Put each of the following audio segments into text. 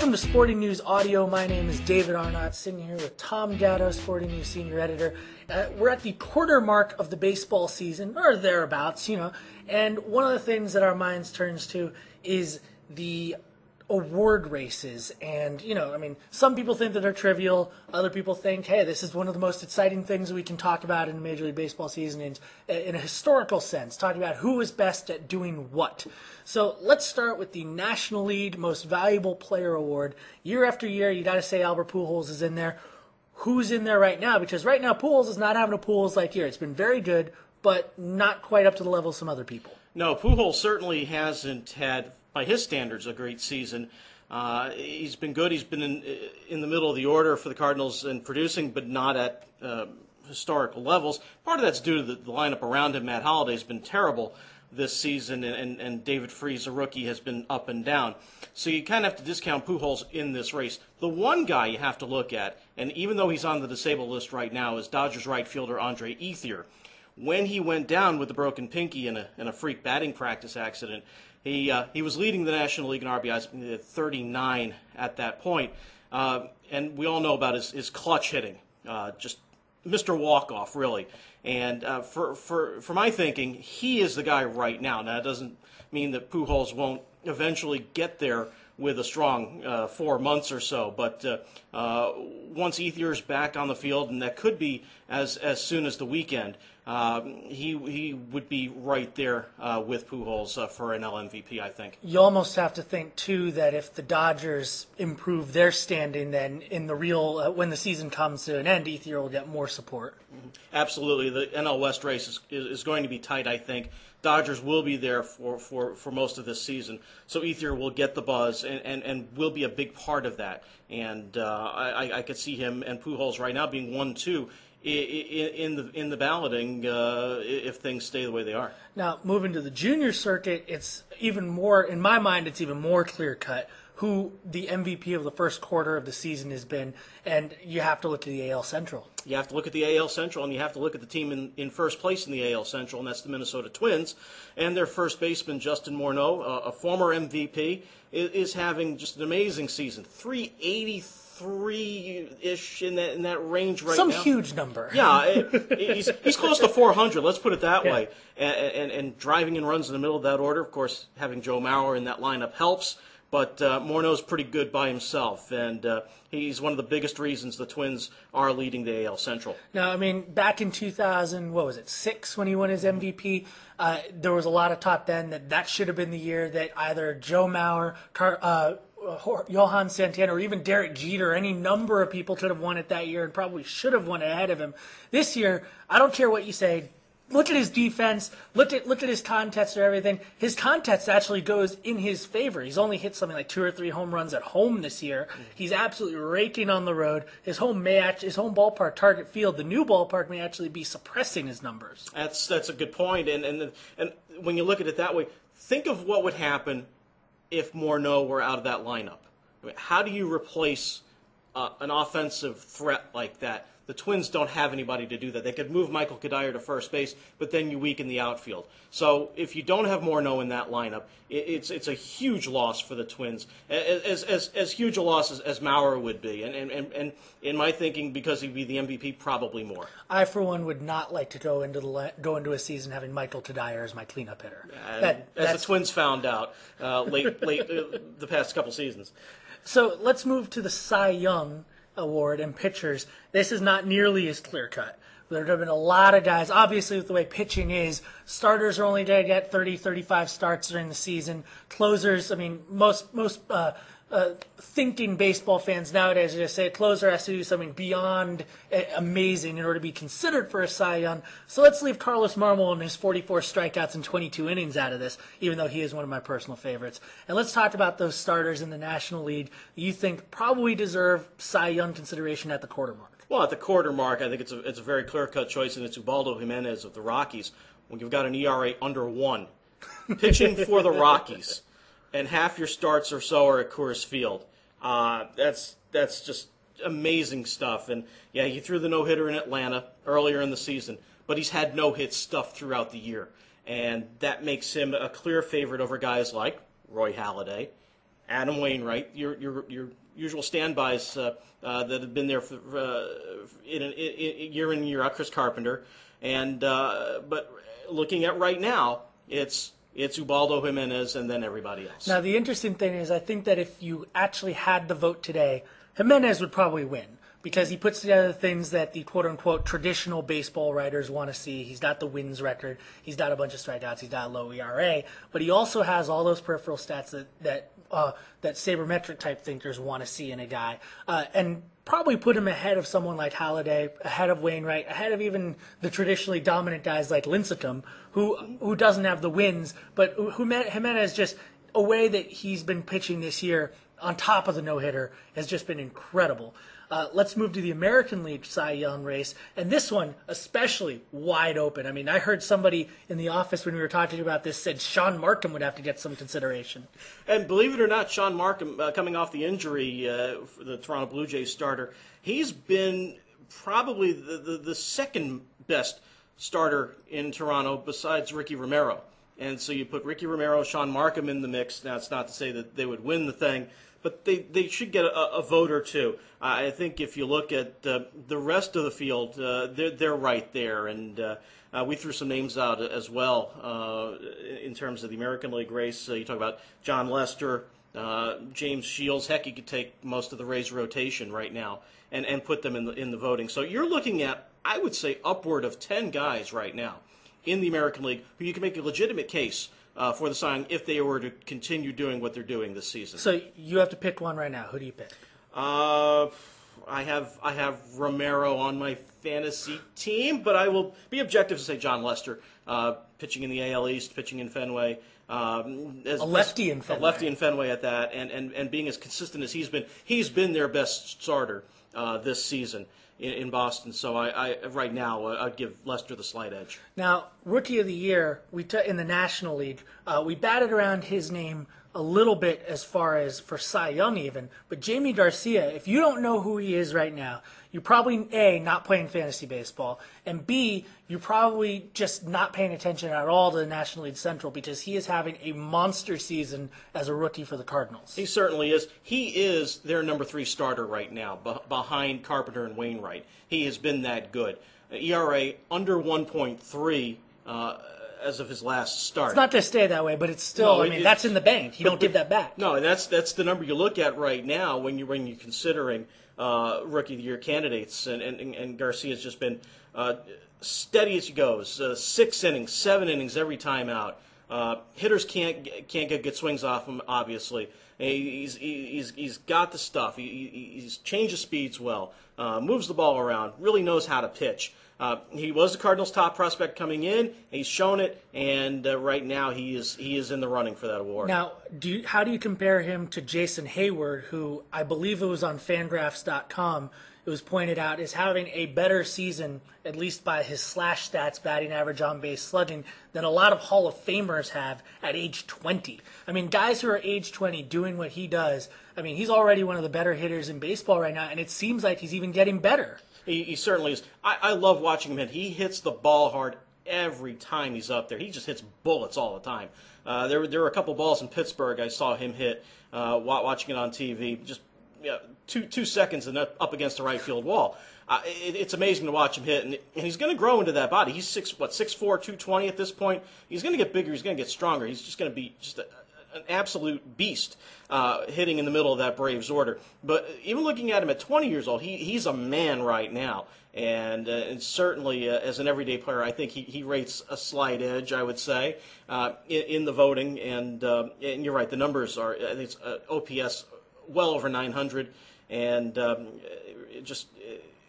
Welcome to Sporting News Audio. My name is David Arnott, sitting here with Tom Gatto, Sporting News Senior Editor. We're at the quarter mark of the baseball season, or thereabouts, and one of the things that our minds turns to is the award races. And, some people think that they're trivial. Other people think, hey, this is one of the most exciting things we can talk about in the Major League Baseball season in a historical sense, talking about who is best at doing what. So let's start with the National League Most Valuable Player Award. Year after year, you got to say Albert Pujols is in there. Who's in there right now? Because right now, Pujols is not having a Pujols-like year. It's been very good, but not quite up to the level of some other people. No, Pujols certainly hasn't had, by his standards, a great season. He's been good. He's been in the middle of the order for the Cardinals in producing, but not at historical levels. Part of that's due to the lineup around him. Matt Holliday's been terrible this season, and David Freese, a rookie, has been up and down. So you kind of have to discount Pujols in this race. The one guy you have to look at, and even though he's on the disabled list right now, is Dodgers right fielder Andre Ethier. When he went down with a broken pinky in a freak batting practice accident, he was leading the National League in RBIs, 39 at that point. And we all know about his clutch hitting, just Mr. Walk-Off, really. And for my thinking, he is the guy right now. Now, that doesn't mean that Pujols won't eventually get there with a strong 4 months or so. But once Ethier's back on the field, and that could be as soon as the weekend, he would be right there with Pujols for an LMVP, I think. You almost have to think, too, that if the Dodgers improve their standing, then in the real when the season comes to an end, Ethier will get more support. Absolutely. The NL West race is going to be tight, I think. Dodgers will be there for most of this season. So Ethier will get the buzz and will be a big part of that. And I could see him and Pujols right now being 1-2 in the balloting if things stay the way they are. Now, moving to the junior circuit, it's even more, in my mind, it's even more clear-cut who the MVP of the first quarter of the season has been, and you have to look at the AL Central. You have to look at the AL Central, and you have to look at the team in first place in the AL Central, and that's the Minnesota Twins. And their first baseman, Justin Morneau, a former MVP, is having just an amazing season. 383-ish in that range right now. Some huge number. Yeah, he's close to 400, let's put it that way. And driving in runs in the middle of that order, of course, having Joe Mauer in that lineup helps. But Morneau's pretty good by himself, and he's one of the biggest reasons the Twins are leading the AL Central. Now, back in 2006 when he won his MVP, there was a lot of talk then that should have been the year that either Joe Mauer, Johan Santana, or even Derek Jeter, any number of people could have won it that year and probably should have won it ahead of him. This year, I don't care what you say. Look at his defense. Look at his contests or everything. His contest actually goes in his favor. He's only hit something like 2 or 3 home runs at home this year. He's absolutely raking on the road. His home ballpark, Target Field, the new ballpark, may actually be suppressing his numbers. That's a good point. And when you look at it that way, think of what would happen if Morneau were out of that lineup. How do you replace an offensive threat like that? The Twins don't have anybody to do that. They could move Michael Kadire to first base, but then you weaken the outfield. So if you don't have Morneau in that lineup, it's a huge loss for the Twins, as huge a loss as Mauer would be. And in my thinking, because he'd be the MVP, probably more. I, for one, would not like to go into a season having Michael Kadire as my cleanup hitter. As the Twins found out late the past couple seasons. So let's move to the Cy Young Award and pitchers. This is not nearly as clear-cut. There have been a lot of guys. Obviously, with the way pitching is, starters are only going to get 30, 35 starts during the season. Closers, most thinking baseball fans nowadays just say a closer has to do something beyond amazing in order to be considered for a Cy Young. So let's leave Carlos Marmol and his 44 strikeouts and 22 innings out of this, even though he is one of my personal favorites. And let's talk about those starters in the National League you think probably deserve Cy Young consideration at the quarter mark. Well, at the quarter mark, I think it's a very clear-cut choice, and it's Ubaldo Jimenez of the Rockies. When you've got an ERA under 1, pitching for the Rockies, and half your starts or so are at Coors Field. That's just amazing stuff. And, yeah, he threw the no-hitter in Atlanta earlier in the season, but he's had no-hit stuff throughout the year. And that makes him a clear favorite over guys like Roy Halladay, Adam Wainwright, your usual standbys that have been there for year in and year out, Chris Carpenter, and but looking at right now, it's Ubaldo Jimenez and then everybody else. Now, the interesting thing is I think that if you actually had the vote today, Jimenez would probably win because he puts together the things that the quote-unquote traditional baseball writers want to see. He's got the wins record. He's got a bunch of strikeouts. He's got a low ERA. But he also has all those peripheral stats that sabermetric type thinkers want to see in a guy. And probably put him ahead of someone like Halladay, ahead of Wainwright, ahead of even the traditionally dominant guys like Lincecum, who doesn't have the wins, but Jimenez, just a way that he's been pitching this year on top of the no-hitter has just been incredible. Let's move to the American League Cy Young race, and this one especially wide open. I mean, I heard somebody in the office when we were talking about this said Sean Markham would have to get some consideration. And believe it or not, Sean Markham, coming off the injury for the Toronto Blue Jays starter, he's been probably the second best starter in Toronto besides Ricky Romero. And so you put Ricky Romero, Sean Markham in the mix. Now, it's not to say that they would win the thing, but they should get a vote or two. I think if you look at the rest of the field, they're right there. And we threw some names out as well in terms of the American League race. You talk about John Lester, James Shields. Heck, you could take most of the Rays rotation right now and put them in the voting. So you're looking at, I would say, upward of 10 guys right now in the American League who you can make a legitimate case for the sign if they were to continue doing what they're doing this season. So you have to pick one right now. Who do you pick? I have Romero on my fantasy team, but I will be objective to say John Lester, pitching in the AL East, pitching in Fenway. A lefty in Fenway. A lefty in Fenway at that, and being as consistent as he's been their best starter this season in Boston. So I right now I'd give Lester the slight edge. Now, Rookie of the Year, in the National League, we batted around his name a little bit as far as for Cy Young even, but Jamie Garcia, if you don't know who he is right now, you're probably A, not playing fantasy baseball, and B, you're probably just not paying attention at all to the National League Central because he is having a monster season as a rookie for the Cardinals. He certainly is. He is their number 3 starter right now, behind Carpenter and Wainwright. He has been that good. ERA under 1.3 as of his last start. It's not to stay that way, but it's still, that's in the bank. You don't give that back. No, and that's the number you look at right now when you're considering Rookie of the Year candidates, and Garcia's just been steady as he goes. 6 innings, 7 innings every time out. Hitters can't get good swings off him, obviously. He's got the stuff. He's changed his speeds well, moves the ball around, really knows how to pitch. He was the Cardinals' top prospect coming in. He's shown it, and right now he is in the running for that award. Now, how do you compare him to Jason Hayward, who I believe it was on Fangraphs.com, it was pointed out is having a better season, at least by his slash stats, batting average, on base, slugging, than a lot of Hall of Famers have at age 20. I mean, guys who are age 20 doing what he does, I mean, he's already one of the better hitters in baseball right now, and it seems like he's even getting better. He certainly is. I love watching him hit. He hits the ball hard every time he's up there. He just hits bullets all the time. There were a couple balls in Pittsburgh I saw him hit watching it on TV. Just 2 seconds and up against the right field wall. It's amazing to watch him hit, and he's going to grow into that body. He's 6'4", 220 at this point. He's going to get bigger. He's going to get stronger. He's just going to be just an absolute beast hitting in the middle of that Braves order. But even looking at him at 20 years old, he's a man right now. And certainly as an everyday player, I think he rates a slight edge, I would say, in the voting. And you're right, the numbers are, I think it's OPS well over 900, and just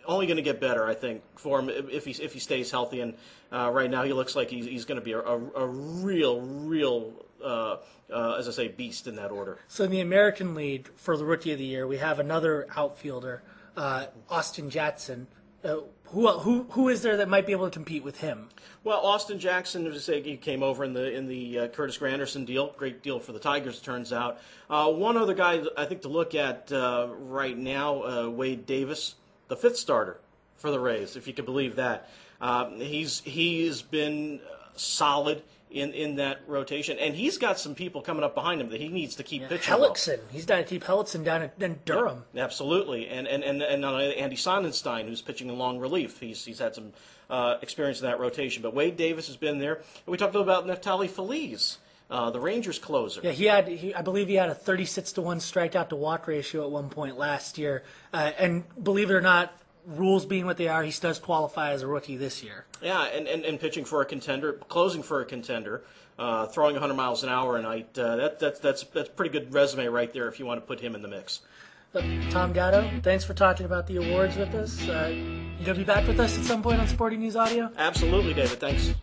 only going to get better, I think, for him if he stays healthy. And right now he looks like he's going to be a real as I say, beast in that order. So in the American League, for the Rookie of the Year, we have another outfielder, Austin Jackson. Who is there that might be able to compete with him? Well, Austin Jackson, as I say, he came over in the Curtis Granderson deal. Great deal for the Tigers, turns out. One other guy I think to look at right now, Wade Davis, the 5th starter for the Rays, if you could believe that. He's been solid in that rotation, and he's got some people coming up behind him that he needs to keep pitching. Hellickson, he's got to keep Hellickson down in Durham. Yeah, absolutely, and not only Andy Sonnenstein, who's pitching in long relief. He's had some experience in that rotation, but Wade Davis has been there. And we talked about Neftali Feliz, the Rangers closer. Yeah, I believe he had a 36-1 strikeout to walk ratio at one point last year, and believe it or not, rules being what they are, he does qualify as a rookie this year. Yeah, and pitching for a contender, closing for a contender, throwing 100 miles an hour a night. That's a pretty good resume right there if you want to put him in the mix. Tom Gatto, thanks for talking about the awards with us. You going to be back with us at some point on Sporting News Audio? Absolutely, David. Thanks.